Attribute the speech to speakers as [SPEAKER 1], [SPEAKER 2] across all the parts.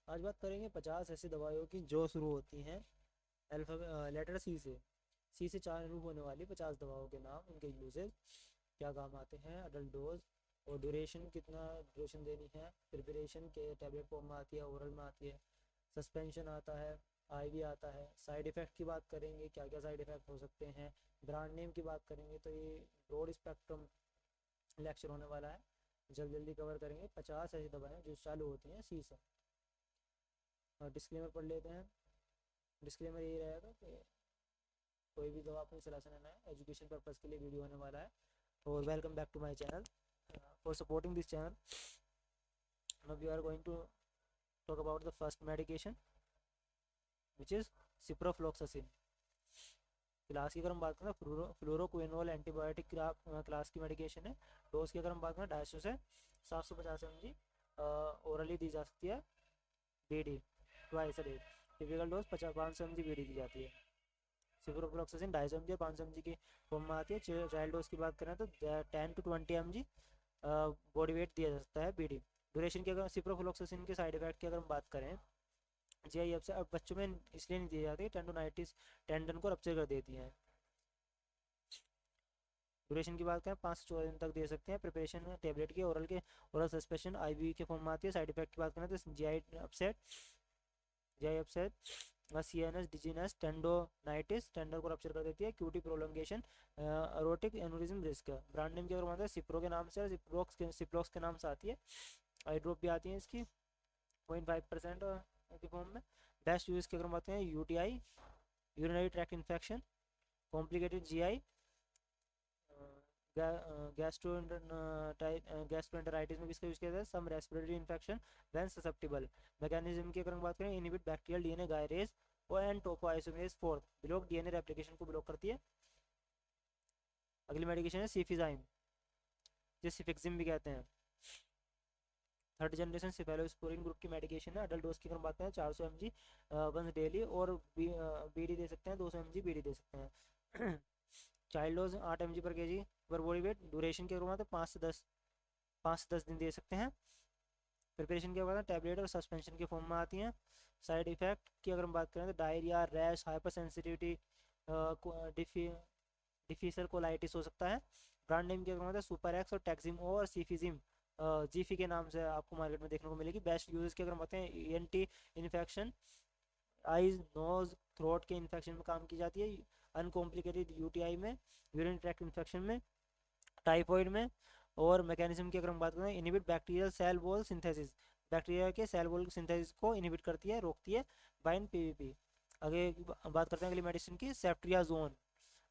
[SPEAKER 1] आज बात करेंगे 50 ऐसी दवाइयों की जो शुरू होती हैं अल्फाबेट लेटर सी से चार शुरू होने वाली 50 दवाओं के नाम, उनके यूजेस, क्या काम आते हैं, अडल्ट डोज और ड्यूरेशन, कितना ड्यूरेशन देनी है, प्रिपरेशन के टैबलेट फॉर्म में आती है, ओरल में आती है, सस्पेंशन आता है, आईवी आता है। साइड इफ़ेक्ट की बात करेंगे, क्या क्या साइड इफ़ेक्ट हो सकते हैं। ब्रांड नेम की बात करेंगे तो ये ब्रॉड स्पेक्ट्रम लेक्चर होने वाला है, जल्दी जल्दी कवर करेंगे। 50 ऐसी दवाएं जो चालू होती हैं सी से। और डिस्क्लेमर पढ़ लेते हैं। डिस्क्लेमर यही रहेगा कि कोई भी दवा अपनी सलाह से लेना है, एजुकेशन पर्पज़ के लिए वीडियो होने वाला है। और welcome back to my channel. For supporting this channel, now we are going to talk about the first medication which is ciprofloxacin। Class की अगर हम बात करें फ्लोरोक्विनोल एंटीबायोटिक क्लास की मेडिकेशन है। डोज की अगर हम बात करें 250 से 750 mg ओरली दी जा सकती है, BD twice a day. Typical dose 500 mg BD दी जाती है। सिप्रोफ्लॉक्सासिन 250 mg या 500 mg की फॉर्म में आती है। चाइल्ड डोज की बात करें तो 10 to 20 mg बॉडी वेट दिया जा सकता है बीडी। ड्यूरेशन की अगर सिप्रोफ्लॉक्सासिन के साइड इफेक्ट की अगर हम बात करें, जीआईएफ से अब बच्चों में इसलिए नहीं दी जाती, टेंडोनाइटिस टेंडन को रप्चर कर देती हैं। ड्यूरेशन की बात करें 5 से 14 दिन तक दे सकते हैं। प्रिपरेशन टेबलेट की, ओरल सस्पेंशन आईवी के फॉर्म में आती है। साइड इफेक्ट की बात करें तो GI upset CNS dizziness tendonitis tender को रप्चर कर देती है। QT prolongation, aortic aneurysm risk. Brand name की अगर बात है सिप्रो के नाम से, सिप्रोक्स के नाम से आती है। आई ड्रॉप भी आती है इसकी 0.5% की फॉर्म में। बेस्ट यूज की अगर बात करें UTI, urinary tract infection, complicated GI, gastroenteritis में भी इसका यूज किया जाता है। Some respiratory infection when susceptible. Mechanism की अगर हम बात करें इनहिबिट बैक्टीरियल डीएनए गायरेज और and topoisomerase 4 block DNA replication को ब्लॉक करती है। अगली मेडिकेशन है सीफिजाइम, जिसे सिफिक्सिम भी कहते हैं। थर्ड जनरेशन सिफेलोस्पोरिन ग्रुप की मेडिकेशन है। अडल्ट डोज की अगर बात करें 400 mg वंस डेली और बीडी दे सकते हैं, 200 mg बीडी दे सकते हैं। चाइल्ड डोज 8 mg पर केजी पर बॉडी वेट। ड्यूरेशन की अगर बात है 5 से 10 दिन दे सकते हैं। प्रिपरेशन की बात है टैबलेट और सस्पेंशन के फॉर्म में आती हैं। साइड इफेक्ट की अगर हम बात करें तो diarrhoea, rash, hyper sensitivity, difficile colitis हो सकता है। ब्रांड नेम की अगर बात है सुपर एक्स और टैक्सिम और सीफिजिम जीफी के नाम से आपको मार्केट में देखने को मिलेगी। बेस्ट यूजेस की अगर हम बातें ENT infection, eyes, nose, throat के इन्फेक्शन में काम की जाती है। अनकॉम्प्लिकेटेड यूटीआई में, यूरिन ट्रैक्ट इन्फेक्शन में, टाइफॉइड में। और मैकेनिज्म की अगर हम बात करें inhibit bacterial cell wall synthesis, bacteria के सेल वॉल सिंथेसिस को इनहिबिट करती है, रोकती है, बाइंड पीवीपी। आगे बात करते हैं अगली मेडिसिन की, सेफ्ट्रियाजोन,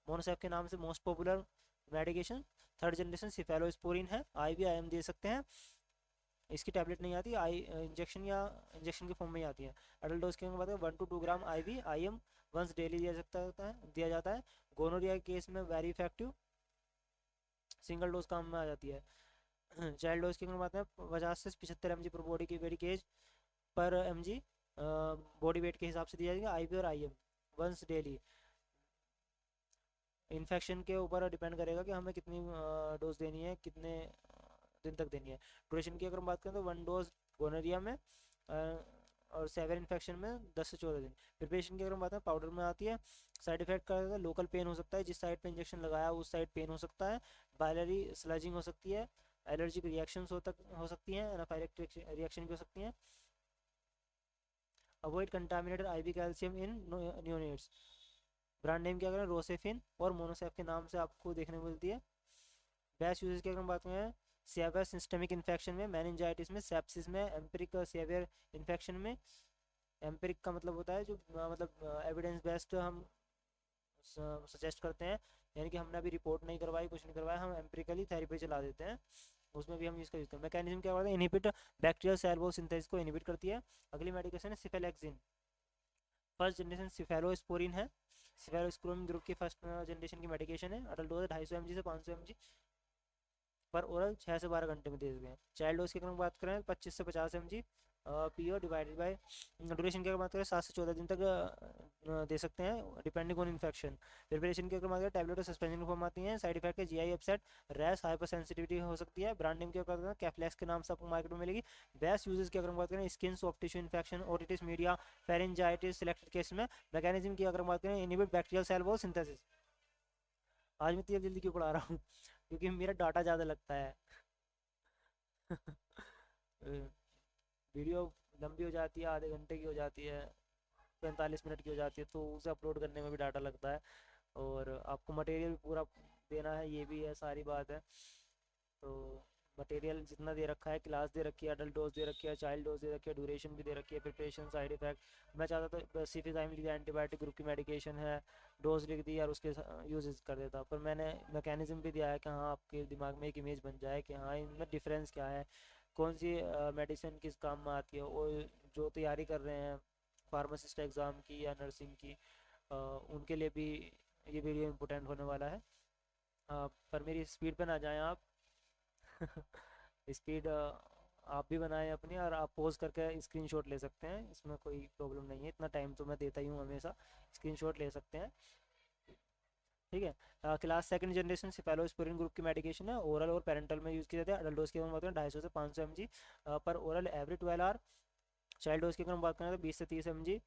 [SPEAKER 1] मोनोसेफ के नाम से most popular medication. Third generation cephalosporin है, आईवी आईएम दे सकते हैं। इसकी टैबलेट नहीं आती, आई इंजेक्शन या इंजेक्शन के फॉर्म में ही आती है। अडल्ट डोज की बात है 1 to 2 gram IV IM once daily दिया जाता है। गोनोरिया के केस में वेरी इफेक्टिव, सिंगल डोज काम में आ जाती है। चाइल्ड डोज की बात है 50 से 75 mg पर बॉडी की वेट केज पर mg बॉडी वेट के हिसाब से दिया जाएगा। आईवी और आईएम वंस डेली। इन्फेक्शन के ऊपर डिपेंड करेगा कि हमें कितनी डोज देनी है, कितने दिन तक देनी है। ड्यूरेशन की अगर हम बात करें तो 1 डोज गोनोरिया में और सेवर इन्फेक्शन में 10 से 14 दिन। प्रिपरेशन की अगर हम बात करें पाउडर में आती है। साइड इफेक्ट का लोकल पेन हो सकता है, जिस साइड पे इंजेक्शन लगाया उस साइड पेन हो सकता है। बायलरी स्लजिंग हो सकती है, एलर्जिक रिएक्शंस हो सकती हैं, एनाफाइलेक्टिक रिएक्शन भी हो सकती हैं। Avoid contaminated IV calcium in neonates. Brand name क्या करें रोसेफिन और मोनोसेफ के नाम से आपको देखने को मिलती है। बेस्ट यूजेस की अगर हम बात करें सेवियर सिस्टमिक इन्फेक्शन में, मेनिंजाइटिस में, सेप्सिस में, एम्पिरिक सेवियर इन्फेक्शन में। एम्पिरिक का मतलब होता है जो मतलब एविडेंस बेस्ड हम सजेस्ट करते हैं, यानी कि हमने अभी रिपोर्ट नहीं करवाई, कुछ नहीं करवाया, हम एम्पिरिकली थेरेपी चला देते हैं, उसमें भी हम इसका यूज करते हैं। मैकेनिज्म क्या होता है inhibit bacterial cell wall synthesis को इनहिबिट करती है। अगली मेडिकेशन है सिफेलेक्सिन, फर्स्ट जनरेशन सिफेलोस्पोरिन है। सिफेलोस्पोरिन ग्रुप की फर्स्ट जनरेशन की मेडिकेशन है। अडल्ट डोज 250 mg से 500 mg पर ओरल 6 से 12 घंटे में दे देते हैं। चाइल्ड डोज की अगर हम बात करें 25 से 50 mg PO divided by duration की अगर बात करें 7 से 14 दिन तक दे सकते हैं डिपेंडिंग ऑन इन्फेक्शन। प्रिपरेशन की अगर बात करें टैबलेट और सस्पेंशन की फॉर्म आती हैं। साइड इफेक्ट है GI upset, rash, hyper sensitivity हो सकती है। ब्रांड नेम की अगर बात करें कैफ्लेक्स के नाम से आपको मार्केट में मिलेगी। बेस्ट यूजेस की अगर बात करें skin soft tissue infection, otitis media, pharyngitis selected case में। मैकेनिज्म की अगर बात करें inhibit bacterial cell wall synthesis. आज मैं इतनी जल्दी क्यों पढ़ा रहा हूँ क्योंकि मेरा डाटा ज़्यादा लगता है वीडियो लंबी हो जाती है, आधे घंटे की हो जाती है, 45 मिनट की हो जाती है, तो उसे अपलोड करने में भी डाटा लगता है और आपको मटेरियल पूरा देना है, ये भी है सारी बात है। तो मटेरियल जितना दे रखा है, क्लास दे रखी है, अडल्ट डोज दे रखी है, चाइल्ड डोज दे रखी है, ड्यूरेशन भी दे रखी है, प्रिपरेशन, साइड इफेक्ट। मैं चाहता था सिफिजाइम लिख दिया, एंटीबायोटिक ग्रुप की मेडिकेशन है, डोज लिख दी और उसके यूजेस कर देता, पर मैंने मैकेनिज्म भी दिया है कि हाँ आपके दिमाग में एक इमेज बन जाए कि हाँ इनमें डिफरेंस क्या है, कौन सी मेडिसिन किस काम में आती है। और जो तैयारी कर रहे हैं फार्मासिस्ट एग्ज़ाम की या नर्सिंग की, उनके लिए भी ये वीडियो इम्पोर्टेंट होने वाला है। पर मेरी स्पीड पे ना जाएं आप स्पीड आप भी बनाएं अपनी, और आप पोज करके स्क्रीनशॉट ले सकते हैं, इसमें कोई प्रॉब्लम नहीं है, इतना टाइम तो मैं देता ही हूँ हमेशा। स्क्रीनशॉट ले सकते हैं, ठीक है। Class second generation cephalosporin group की मेडिकेशन है, ओरल और पेरेंटल में यूज़ किया जाता है। अडल्ट डोज की हम बात करें 250 से 500 mg पर oral every 12 hour. Child dose की अगर हम बात करें तो 20 से 30 mg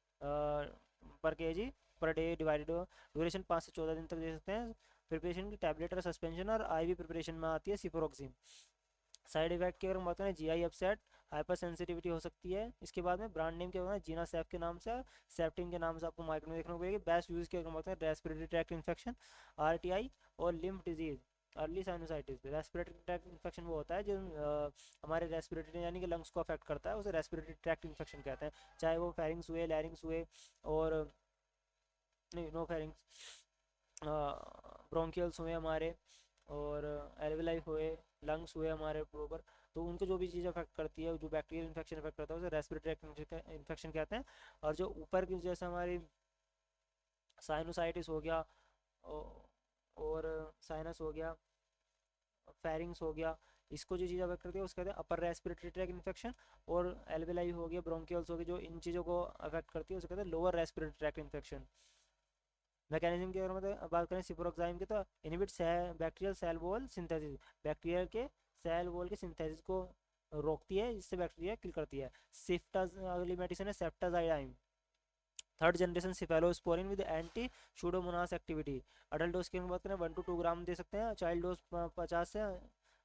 [SPEAKER 1] पर KG per day divided. Duration 5 से 14 दिन तक दे सकते हैं। प्रिपरेशन की टैबलेट और सस्पेंशन और IV प्रिपरेशन में आती है सिप्रोक्सिन। साइड इफेक्ट की अगर हम बात करें GI अपसेट, हाइपर सेंसिटिविटी हो सकती है। इसके बाद में ब्रांड नेम क्या होगा, जीना सेफ के नाम से, सेफ्टिन के नाम से आपको मार्केट में देखने को मिलेगी। बेस्ट यूज की अगर हम बात करें रेस्पिरेटरी ट्रैक्ट इन्फेक्शन, RTI और lymph disease, early sinusitis. Respiratory tract infection वो होता है जो हमारे रेस्पिरेटरी यानी कि लंग्स को अफेक्ट करता है, उसे रेस्पिरेटरी ट्रैक्ट इन्फेक्शन कहते हैं। चाहे वो फेरिंग्स हुए, लैरिंग्स हुए, और नहीं नो फेरिंग्स, ब्रोंकियल्स हुए हमारे, और एल्वेलाई हुए, लंग्स हुए हमारे प्रॉपर, तो उनको जो भी चीज़ अफेक्ट करती है, जो बैक्टीरियल इन्फेक्शन अफेक्ट करता है उसे रेस्पिरेटरी इन्फेक्शन कहते हैं। और जो ऊपर की जैसे हमारी साइनोसाइटिस हो गया, और साइनस हो गया, फेरिंग्स हो गया, इसको जो चीज़ अफेक्ट करती है उसको कहते हैं अपर रेस्पिरेटरी ट्रैक इन्फेक्शन। और एल्वेलाई हो गया, ब्रोंकियल्स हो गए, जो इन चीज़ों को अफेक्ट करती है उसे कहते हैं lower respiratory tract infection. Mechanism की अगर मतलब बात करें सिप्रोक्साइम की, तो inhibit bacterial cell wall synthesis, bacteria के सेल वॉल के सिंथेसिस को रोकती है, जिससे बैक्टीरिया किल करती है। सिफ्टाज अगली मेडिसिन है ceftazidime, third generation cephalosporin with anti pseudomonas activity. Adult dose की बात करें 1 to 2 ग्राम दे सकते हैं। चाइल्ड डोज 50 से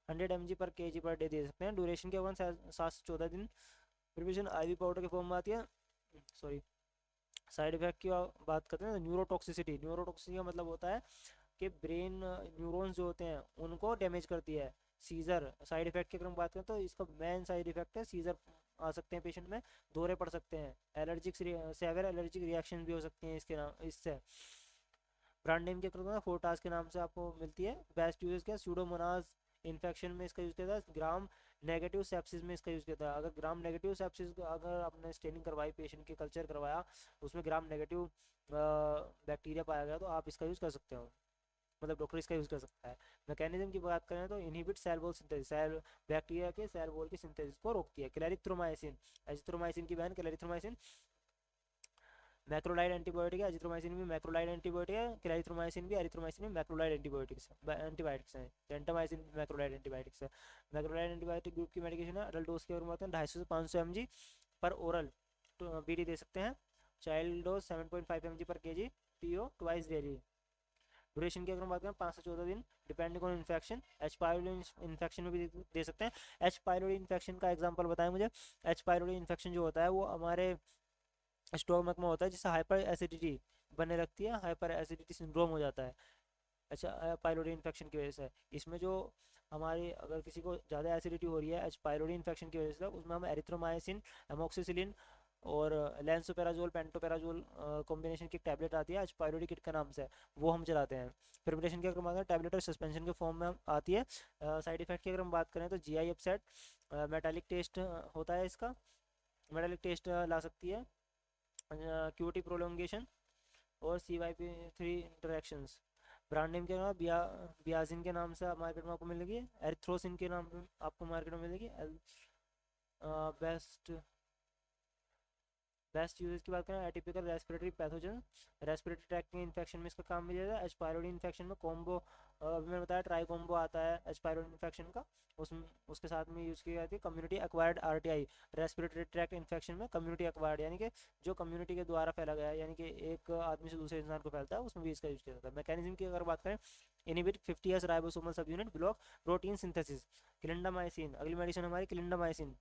[SPEAKER 1] 100 mg पर kg पर डे दे सकते हैं। ड्यूरेशन के 7 से 14 दिन। प्रिपरेशन IV पाउडर के फॉर्म में आती है। सॉरी, साइड इफेक्ट की बात करते हैं, न्यूरोटॉक्सिसिटी। न्यूरोटॉक्सिसिटी का मतलब होता है कि ब्रेन न्यूरॉन्स जो होते हैं उनको डैमेज करती है। सीजर साइड इफेक्ट की अगर हम बात करें तो इसका मेन साइड इफेक्ट है सीजर, आ सकते हैं पेशेंट में, दौरे पड़ सकते हैं, एलर्जिक सेवर एलर्जिक रिएक्शन भी हो सकती हैं इसके नाम इससे। ब्रांड नेम क्या करता है, फोर्टास के नाम से आपको मिलती है। बेस्ट यूज क्या, सूडोमोनास इन्फेक्शन में इसका यूज़ किया था। ग्राम नेगेटिव सेप्सिस में इसका यूज़ किया था। अगर ग्राम नेगेटिव सेप्सिस, अगर आपने स्टेनिंग करवाई, पेशेंट के कल्चर करवाया, उसमें ग्राम नेगेटिव बैक्टीरिया पाया गया, तो आप इसका यूज़ कर सकते हो, मतलब डॉक्टर इसका यूज़ कर सकता है। मैकेनिज्म की बात करें तो inhibit cell wall synthesis, cell bacteria के सेल वॉल की सिंथेसिस को रोकती है। क्लैरिथ्रोमाइसिन, एजिथ्रोमाइसिन की बहन क्लैरिथ्रोमाइसिन मैक्रोलाइड एंटीबायोटिक है। एजिथ्रोमाइसिन भी मैक्रोलाइड एंटीबायोटिक है। क्लैरिथ्रोमाइसिन भी, एरिथ्रोमाइसिन भी मैक्रोलाइड एंटीबायोटिक्स एंटीबायोटिक्स हैं। जेंटामाइसिन भी मैक्रोलाइड एंटीबायोटिक्स है। मैक्रोलाइड एंटीबायोटिक ग्रुप की मेडिकेशन है। अडल्ट डोज की बात करें 250 से 500 mg पर ओरल BD दे सकते हैं। चाइल्ड डोज 7.5 mg पर kg, PO twice daily. Duration की अगर हम बात करें 5 से 14 दिन, depending on infection. H. Pylori infection में भी दे सकते हैं। H. पायरोली इन्फेक्शन का एग्जांपल बताएं मुझे। H. पायरोली इन्फेक्शन जो होता है वो हमारे स्टोमक में होता है, जिससे हाइपर एसिडिटी बनने लगती है, हाइपर एसिडिटी सिंड्रोम हो जाता है। अच्छा, पायलोरी इन्फेक्शन की वजह से इसमें जो हमारी, अगर किसी को ज़्यादा एसिडिटी हो रही है एच पायलोरी इन्फेक्शन की वजह से, उसमें हम एरिथ्रोमाइसिन, एमोक्सिसिलिन और लेंसोपेराजोल पेंटोपेराजोल कॉम्बिनेशन की टैबलेट आती है एच पायलोरी किट के नाम से, वो हम चलाते हैं। प्रिपरेशन की अगर हम बात करें टैबलेट और सस्पेंशन के फॉर्म में आती है। साइड इफेक्ट की अगर हम बात करें तो GI अपसेट, मेटालिक टेस्ट होता है इसका, मेटालिक टेस्ट ला सकती है। QT प्रोलोंगेशन और CYP3 इंटरेक्शंस। ब्रांड नेम क्या है, बियाजिन के नाम से मार्केट में आपको मिलेगी। एरिथ्रोसिन के नाम पे आपको मार्केट में मिलेगी। बेस्ट बेस्ट यूजेस की बात करें, atypical respiratory pathogen, respiratory tract के इन्फेक्शन में इसका काम मिल जाएगा। एच पायरोडी इन्फेक्शन में कॉम्बो, अभी मैंने बताया ट्राई कॉम्बो आता है एच पायरोडी इन्फेक्शन का, उसमें उसके साथ में यूज़ की जाती है। Community acquired RTI, respiratory tract infection में कम्युनिटी एक्वायर्ड यानी कि जो कम्युनिटी के द्वारा फैला गया है, यानी कि एक आदमी से दूसरे इंसान को फैलता है, उसमें भी इसका यूज किया जाता है। मैकेनिज्म की अगर बात करें, इनिबिट 50S राइबोसोमल सब unit block protein synthesis, clindamycin. अगली मेडिसिन हमारी क्लिंडामाइसिन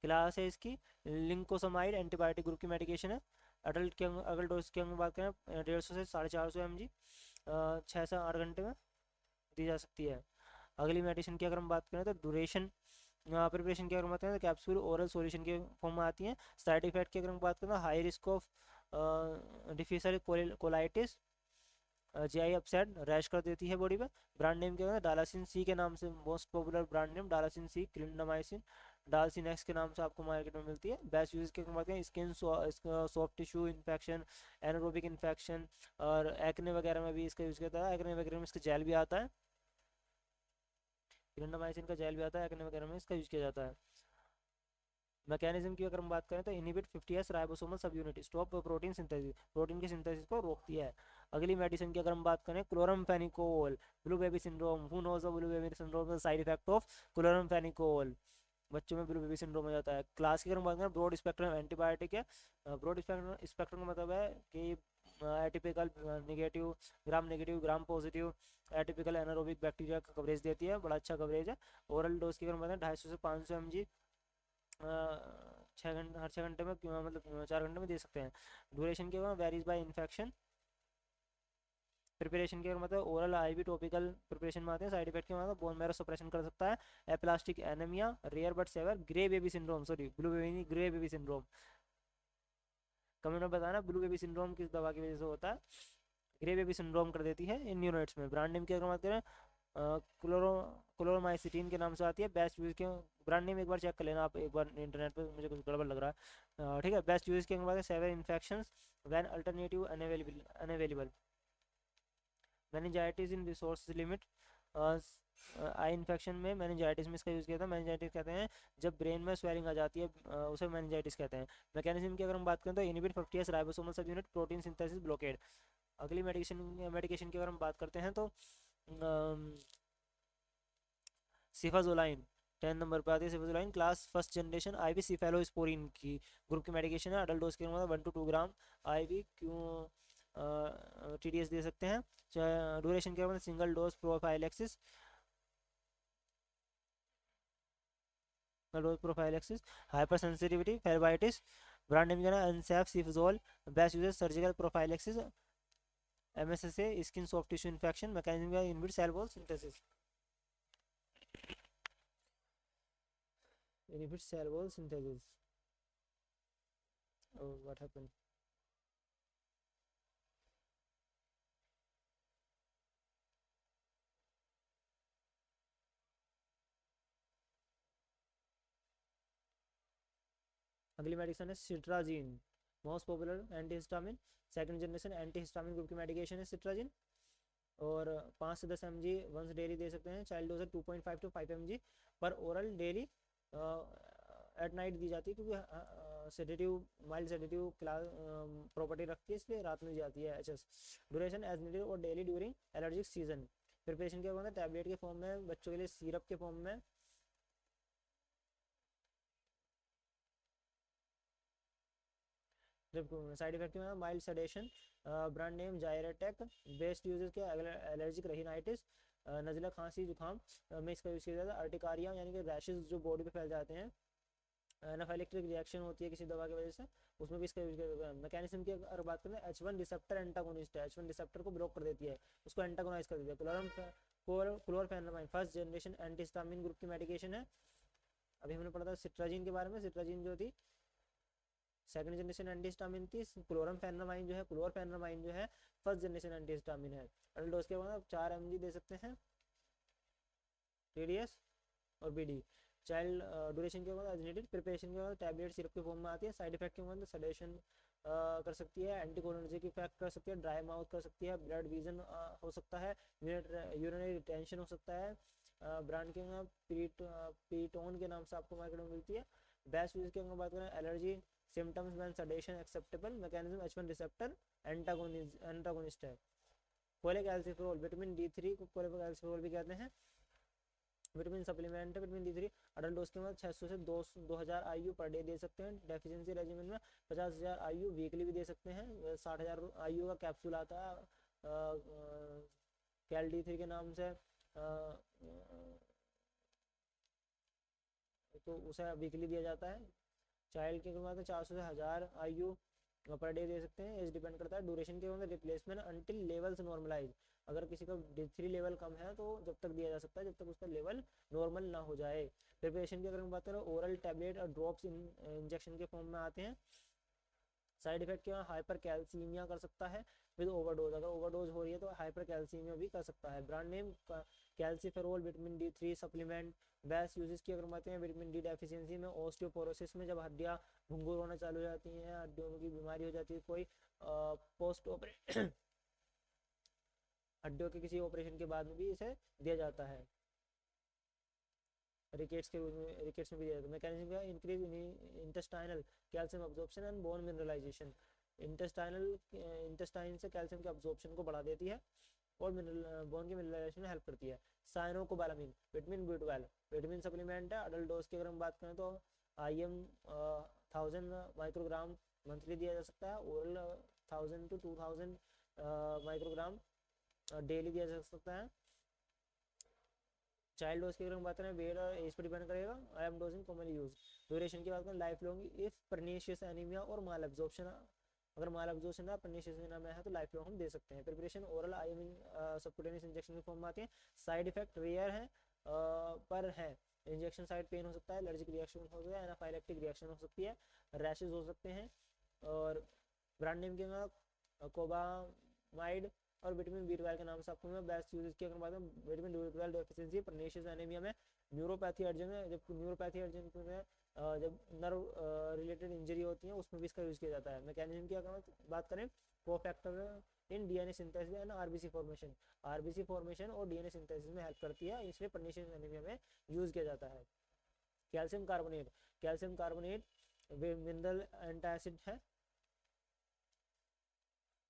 [SPEAKER 1] क्लास है इसकी, लिंकोसमाइड एंटीबायोटिक ग्रुप की मेडिकेशन है। अडल्ट के अगर डोज की हम बात करें 150 से 450 mg 6 से 8 घंटे में दी जा सकती है। अगली मेडिसिन की अगर हम बात करें तो ड्यूरेशन प्रिपरेशन की अगर हम बात करें तो कैप्सूल ओरल सॉल्यूशन के फॉर्म में आती है। साइड इफेक्ट की अगर हम बात करें तो high risk of difficile colitis, GI upset, rash कर देती है बॉडी पे। ब्रांड नेम क्या है, डालासिन सी के नाम से मोस्ट पॉपुलर ब्रांड नेम डालासिन सी, क्लिंडामाइसिन, डालसिन एक्स के नाम से आपको मार्केट में मिलती है। बेस्ट यूज के बात करें, skin soft tissue infection, anaerobic infection और एक्ने वगैरह में भी इसका यूज किया जाता है। एक्ने वगैरह में इसका जेल भी आता है, क्लिंडामाइसिन का जेल भी आता है, एक्ने वगैरह में इसका यूज किया जाता है। मैकेनिज्म की अगर हम बात करें तो इनहिबिट 50S राइबोसोमल सब unit, stop protein synthesis, protein की सिंथेसिस को रोकती है। अगली मेडिसिन की अगर हम बात करें chloramphenicol, blue baby syndrome, who knows the blue baby syndrome, side effect of chloramphenicol, बच्चों में ब्लू बेबी सिंड्रोम हो जाता है। क्लास की अगर हम बात करें ब्रॉड स्पेक्ट्रम एंटीबायोटिक है। ब्रॉड स्पेक्ट्रम का मतलब है कि atypical negative, gram negative, gram positive, atypical anaerobic bacteria का कवरेज देती है, बड़ा अच्छा कवरेज है। ओरल डोज की अगर हम बात करें 250 से 500 mg 6 घंटे, हर 6 घंटे में मतलब 4 घंटे में दे सकते हैं। ड्यूरेशन के बाद वेरीज बाय इन्फेक्शन। प्रिपरेशन के मतलब ओरल आईवी टॉपिकल प्रिपरेशन में आते हैं। साइड इफेक्ट के मतलब बोन मैरो सप्रेशन कर सकता है, aplastic anaemia, rare but severe, grey baby syndrome, sorry blue baby, grey baby syndrome. Comment में बताना ब्लू बेबी सिंड्रोम किस दवा की वजह से होता है। ग्रे बेबी सिंड्रोम कर देती है इन यूनिट्स में। ब्रांड नेम की अगर बात करें क्लोरो क्लोरोमाइसिटीन के नाम से आती है। बेस्ट यूज के ब्रांड नेम एक बार चेक कर लेना आप एक बार इंटरनेट पे, मुझे कुछ गड़बड़ लग रहा है। ठीक है, बेस्ट यूज के बाद severe infections when alternative unavailable, meningitis in resource limit, eye infection में मेनिंजाइटिस में इसका यूज़ किया था। मेनिंजाइटिस कहते हैं जब ब्रेन में स्वेलिंग आ जाती है, उसे मेनिंजाइटिस कहते हैं। मैकेनिज्म की अगर हम बात करें तो इनहिबिट 50S राइबोसोमल सब यूनिट प्रोटीन सिंथेसिस ब्लॉकेड। अगली मेडिकेशन की अगर हम बात करते हैं तो सिफाजोलाइन 10 नंबर पे आती है। Cefazolin class first generation IV cephalosporin की ग्रुप की मेडिकेशन है। अडल्ट डोज के 1 to 2 ग्राम आईवी क्यों TDS दे सकते हैं। ड्यूरेशन के बाद single dose prophylaxis, dose prophylaxis, hyper sensitivity, phlebitis. Brand name क्या है, Ancef Cefzol. Best uses surgical prophylaxis, MSSA, skin soft tissue infection. Mechanism क्या है, inhibit cell wall synthesis, inhibit cell wall synthesis. Oh, what happened? अगली medicine है cetirizine, most popular antihistamine, second generation antihistamine group की medication है cetirizine. और 5 से 10 mg once daily दे सकते हैं। चाइल्ड डोज है 2.5 to 5 mg पर ओरल डेली एट नाइट दी जाती है, क्योंकि sedative, mild sedative class property रखती है, इसलिए रात में दी जाती है। HS ड्यूरेशन एज नीडेड और daily during allergic season. Preparation क्या होता है, टैबलेट के फॉर्म में, बच्चों के लिए सिरप के फॉर्म में। साइड इफेक्ट में mild sedation, brand name Zyrtec. Best uses के एलर्जिक रेहिनाइटिस, नज़ला, खांसी, जुकाम में इसका यूज़ किया जाता है। अर्टिकारिया यानी कि रैशेज जो बॉडी पे फैल जाते हैं, एनाफाइलेक्टिक रिएक्शन होती है किसी दवा की वजह से, उसमें भी इसका यूज किया जाता है। मैकेनिज्म की अगर बात करें, H1 रिसेप्टर एंटागोनिस्ट है, H1 रिसेप्टर को ब्लॉक कर देती है, उसको एंटागोनाइज कर देती है। क्लोरफेनामाइन फर्स्ट जनरेशन एंटीहिस्टामिन ग्रुप की मेडिकेशन है। अभी हमने पढ़ा था सिट्राजिन के बारे में, सिट्राजिन जो थी सेकंड जनरेशन एंटीहिस्टामिन थी। क्लोरफेनामाइन जो है, क्लोरफेनामाइन जो है फर्स्ट जनरेशन एंटीहिस्टामिन है। अडल्ट डोज के बाद 4 mg दे सकते हैं TDS और BD। चाइल्ड ड्यूरेशन के बाद एज प्रिपरेशन के बाद टैबलेट सिरप के फॉर्म में आती है। साइड इफेक्ट के बाद सडेशन कर सकती है, एंटीकोलिनर्जिक इफेक्ट कर सकती है, ड्राई माउथ कर सकती है, ब्लड विजन हो सकता है, यूरिनरी रिटेंशन हो सकता है। ब्रांड के पीटोन के नाम से आपको मार्केट में मिलती है। बेस्ट यूज की अगर बात करें, allergy symptoms when sedation acceptable, mechanism H1 receptor antagonist है। कोलेकैल्सिफेरॉल, विटामिन D3 को कोलेकैल्सिफेरॉल भी कहते हैं, विटामिन सप्लीमेंट है। विटामिन D3 अडल्ट डोज के बाद 600 से 2000 IU पर डे दे सकते हैं। डेफिशिएंसी रेजिमेंट में 50,000 IU वीकली भी दे सकते हैं। 60,000 IU का कैप्सूल आता है कैल D3 के नाम से, तो उसे वीकली दिया जाता है। चाइल्ड के बाद 400 से 1000 IU पर डे दे सकते हैं। एज डिपेंड करता है। ड्यूरेशन के बाद रिप्लेसमेंट अंटिल लेवल्स नॉर्मलाइज, अगर किसी का D3 लेवल कम है तो जब तक दिया जा सकता है जब तक उसका लेवल नॉर्मल ना हो जाए। प्रिपरेशन की अगर हम बात करें, ओरल टैबलेट और ड्रॉप्स इंजेक्शन के फॉर्म में आते हैं। साइड इफेक्ट क्या, हाइपर कैल्सीमिया कर सकता है विद ओवरडोज, अगर ओवरडोज हो रही है तो हाइपर कैल्सीमिया भी कर सकता है। Brand name calciferol vitamin D3 supplement. Best uses की अगर बात करें, विटामिन D डेफिशिएंसी में, ऑस्टियोपोरोसिस में, जब हड्डियां भंगुर होना चालू हो जाती हैं, हड्डियों की बीमारी हो जाती है, कोई पोस्ट ऑपरेशन हड्डियों के किसी ऑपरेशन के बाद में भी इसे दिया जाता है। रिकेट्स में भी दिया जाता है। मैकेनिज्म का, increase intestinal calcium absorption and bone mineralisation, intestine से कैल्शियम के अब्जॉर्प्शन को बढ़ा देती है और बोन की मिनरलाइजेशन में हेल्प करती है। Cyanocobalamin, vitamin B12 vitamin supplement है। अडल्ट डोज की अगर हम बात करें तो IM 1000 माइक्रोग्राम मंथली दिया जा सकता है। ओरल 1000 to 2000 माइक्रोग्राम डेली दिया जा सकता है। चाइल्ड डोज की अगर हम बात करें, वेट और एज पर डिपेंड करेगा। I am dosing commonly use. Duration की बात करें, life long if pernicious anaemia और माल एब्जॉर्प्शन, अगर माल एब्जॉर्प्शन है, परनीशियस एनीमिया में है तो लाइफ लॉन्ग हम दे सकते हैं। प्रिपरेशन ओरल सबक्यूटेनियस इंजेक्शन की फॉर्म में आती है। साइड इफेक्ट रेयर है पर है। इंजेक्शन साइड पेन हो सकता है, एलर्जिक रिएक्शन हो सकता है, एनाफाइलेक्टिक रिएक्शन हो सकती है, रैशेज हो सकते हैं। और ब्रांड नेम के कोबामाइड और विटामिन B12 के नाम से आपको मैं बेस्ट यूज की अगर बात करें, vitamin B12 deficiency pernicious anaemia में, न्यूरोपैथी अर्जन में, जब न्यूरोपैथी अर्जन में जब नर्व रिलेटेड इंजरी होती है उसमें भी इसका यूज किया जाता है। मैकेनिज्म की अगर बात करें, cofactor in DNA synthesis and RBC formation, RBC formation और DNA सिंथेसिस में हेल्प करती है, इसलिए परनीशियस एनीमिया में यूज किया जाता है। Calcium carbonate, calcium carbonate mineral antacid है,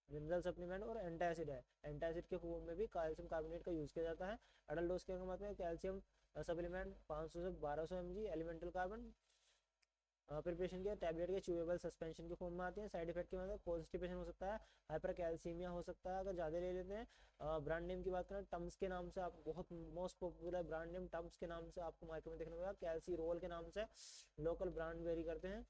[SPEAKER 1] मिनरल सप्लीमेंट और एंटासिड है। एंटासिड के फॉर्म में भी कैल्शियम कार्बोनेट का यूज किया जाता है। अडल्ट डोज की अगर बात करें, कैल्शियम सप्लीमेंट 500 से 1200 mg एलिमेंटल कार्बन। प्रिपरेशन के टैबलेट के च्यूएबल सस्पेंशन के फॉर्म में आते हैं। साइड इफेक्ट के मतलब कॉन्स्टिपेशन हो सकता है, हाइपर कैल्सीमिया हो सकता है अगर ज़्यादा ले लेते हैं। ब्रांड नेम की बात करें, टम्स के नाम से, आप बहुत most popular brand name terms के नाम से आपको मार्केट में देखने को मिलेगा। कैल्सी रोल के नाम से लोकल ब्रांड वेरी करते हैं।